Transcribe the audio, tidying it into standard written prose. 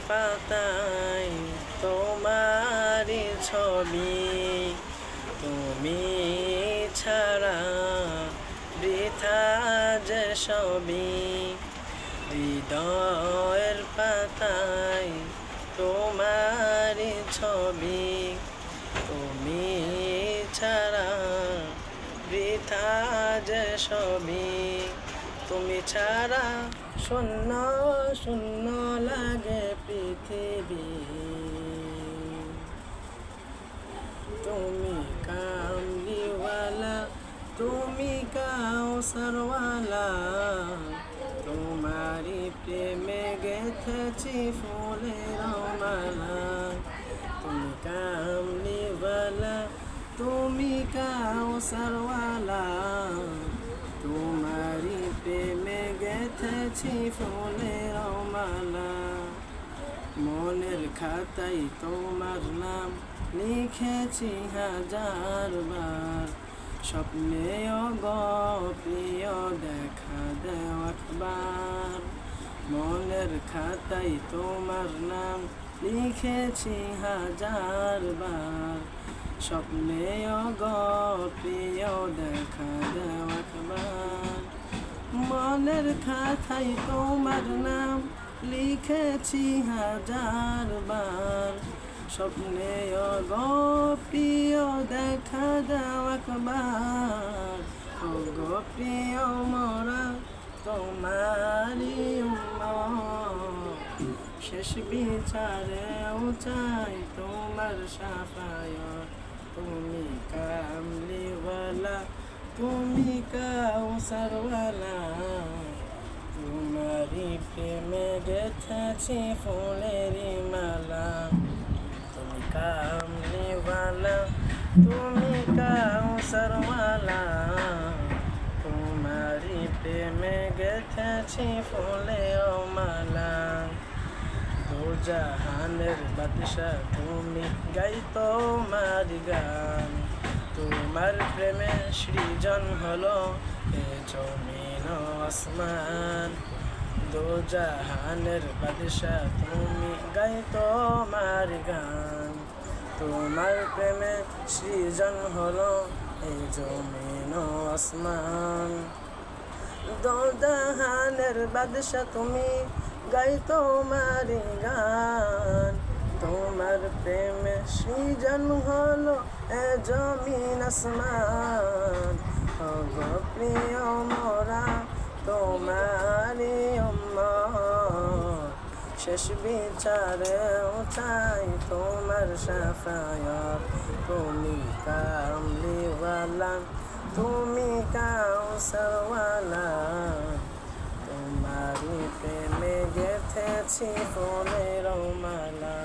পাতায় তোমারই ছবি, তুমি ছাড়া বৃথা যে সবই। হৃদয়ের পাতায় তোমারই ছবি, তুমি ছাড়া বৃথা যে সবই। তুমি ছাড়া শূন্য শূন্য লাগে পৃথিবী। তুমি কামলিওয়ালা, তুমি কাউসারওয়ালা, তোমারই প্রেমে গেঁথেছি ফুলের মালা। তুমি কামলিওয়ালা, তুমি কাউসারওয়ালা, তোমারই প্রেমে গেঁথেছি ফুলের মালা। মনের খাতায় তোমার নাম লিখেছি হাজার বার, স্বপ্নেও গো প্রিয় দেখা দেও একবার। মনের খাতায় তোমার নাম লিখেছি হাজার বার, স্বপ্নেও গো প্রিয় দেখা দেও একবার। মনের খাতায় তোমার নাম লিখেছি হাজার বার, স্বপ্নেও গো প্রিয় দেখা দাও একবার। ও গো প্রিয় মোরা তোমারই উম্মত, শেষ বিচারেও চাই তোমার শাফায়াত। তুমি কামলিওয়ালা, তুমি কাউসারওয়ালা, তোমারই প্রেমে গেঁথেছি ফুলের মালা। তুমি কামলিওয়ালা, তুমি কাউসারওয়ালা, তোমারই প্রেমে গেঁথেছি ফুলের মালা। দো জাহানের বাদশা তুমি, গাই তোমার গান। তোমার প্রেমে সৃজন হলো এ জমিন ও আসমান। দো জাহানের বাদশা তুমি, গাই তোমার গান। তোমার প্রেমে সৃজন হলো এই জমিন ও আসমান। দো জাহানের বাদশা তুমি, গাই তোমার গান। তোমার প্রেমে সৃজন হলো এ জমিন আসমান। ও গো প্রিয় মোরা তোমারই উম্মত, শেষ বিচারেও চাই তোমার শাফায়াত। তুমি কামলিওয়ালা, তুমি কাউসারওয়ালা, তোমারই প্রেমে গেঁথেছি ফুলের মালা।